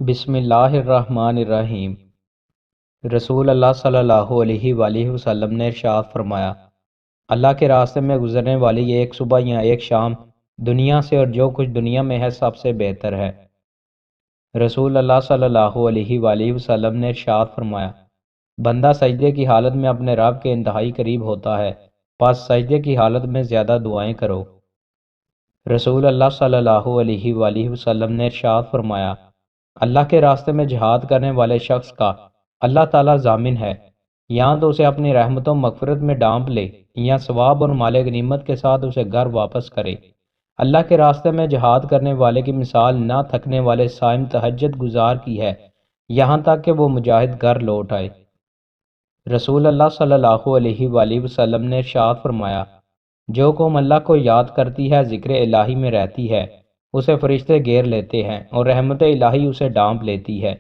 بسم اللہ الرحمن الرحیم۔ رسول اللہ صلی اللہ علیہ وآلہ وسلم نے ارشاد فرمایا، اللہ کے راستے میں گزرنے والی ایک صبح یا ایک شام دنیا سے اور جو کچھ دنیا میں ہے سب سے بہتر ہے۔ رسول اللہ صلی اللہ علیہ وآلہ وسلم نے ارشاد فرمایا، بندہ سجدے کی حالت میں اپنے رب کے انتہائی قریب ہوتا ہے، پس سجدے کی حالت میں زیادہ دعائیں کرو۔ رسول اللہ صلی اللہ علیہ وآلہ وسلم نے ارشاد فرمایا، اللہ کے راستے میں جہاد کرنے والے شخص کا اللہ تعالیٰ ضامن ہے، یا تو اسے اپنی رحمت و مغفرت میں ڈانپ لے یا ثواب اور مال غنیمت کے ساتھ اسے گھر واپس کرے۔ اللہ کے راستے میں جہاد کرنے والے کی مثال نہ تھکنے والے صائم تہجد گزار کی ہے، یہاں تک کہ وہ مجاہد گھر لوٹ آئے۔ رسول اللہ صلی اللہ علیہ وآلہ وسلم نے ارشاد فرمایا، جو قوم اللہ کو یاد کرتی ہے، ذکر الہی میں رہتی ہے، اسے فرشتے گھیر لیتے ہیں اور رحمت الہی اسے ڈانپ لیتی ہے،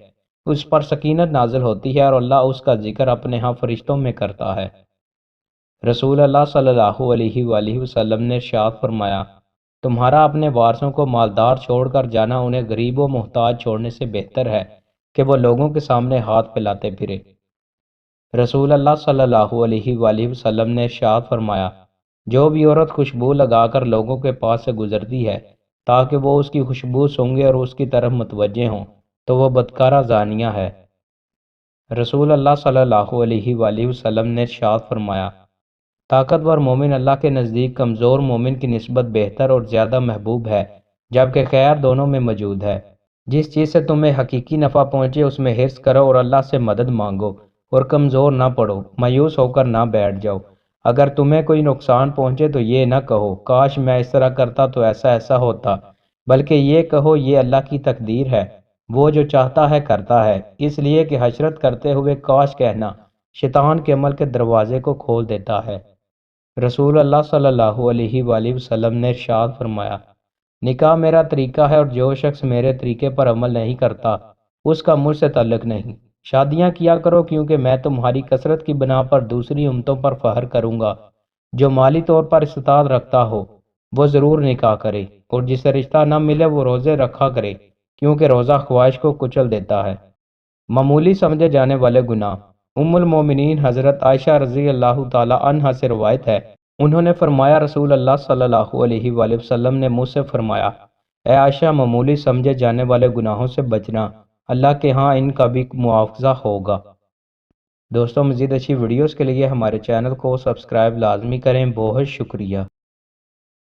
اس پر سکینت نازل ہوتی ہے اور اللہ اس کا ذکر اپنے ہاں فرشتوں میں کرتا ہے۔ رسول اللہ صلی اللہ علیہ وآلہ وسلم نے ارشاد فرمایا، تمہارا اپنے وارثوں کو مالدار چھوڑ کر جانا انہیں غریب و محتاج چھوڑنے سے بہتر ہے کہ وہ لوگوں کے سامنے ہاتھ پھیلاتے پھرے۔ رسول اللہ صلی اللہ علیہ وآلہ وسلم نے ارشاد فرمایا، جو بھی عورت خوشبو لگا کر لوگوں کے پاس سے گزرتی ہے تاکہ وہ اس کی خوشبو سونگے اور اس کی طرف متوجہ ہوں تو وہ بدکارہ زانیہ ہے۔ رسول اللہ صلی اللہ علیہ وآلہ وسلم نے ارشاد فرمایا، طاقتور مومن اللہ کے نزدیک کمزور مومن کی نسبت بہتر اور زیادہ محبوب ہے، جبکہ خیر دونوں میں موجود ہے۔ جس چیز سے تمہیں حقیقی نفع پہنچے اس میں حرص کرو اور اللہ سے مدد مانگو اور کمزور نہ پڑو، مایوس ہو کر نہ بیٹھ جاؤ۔ اگر تمہیں کوئی نقصان پہنچے تو یہ نہ کہو کاش میں اس طرح کرتا تو ایسا ہوتا، بلکہ یہ کہو یہ اللہ کی تقدیر ہے، وہ جو چاہتا ہے کرتا ہے، اس لیے کہ حسرت کرتے ہوئے کاش کہنا شیطان کے عمل کے دروازے کو کھول دیتا ہے۔ رسول اللہ صلی اللہ علیہ وآلہ وسلم نے ارشاد فرمایا، نکاح میرا طریقہ ہے اور جو شخص میرے طریقے پر عمل نہیں کرتا اس کا مجھ سے تعلق نہیں۔ شادیاں کیا کرو کیونکہ میں تمہاری کثرت کی بنا پر دوسری امتوں پر فخر کروں گا۔ جو مالی طور پر استطاعت رکھتا ہو وہ ضرور نکاح کرے، اور جسے رشتہ نہ ملے وہ روزے رکھا کرے، کیونکہ روزہ خواہش کو کچل دیتا ہے۔ معمولی سمجھے جانے والے گناہ۔ ام المومنین حضرت عائشہ رضی اللہ تعالی عنہا سے روایت ہے، انہوں نے فرمایا، رسول اللہ صلی اللہ علیہ وآلہ وسلم نے مجھ سے فرمایا، اے عائشہ، معمولی سمجھے جانے والے گناہوں سے بچنا، اللہ کے ہاں ان کا بھی مواخذہ ہوگا۔ دوستوں، مزید اچھی ویڈیوز کے لیے ہمارے چینل کو سبسکرائب لازمی کریں۔ بہت شکریہ۔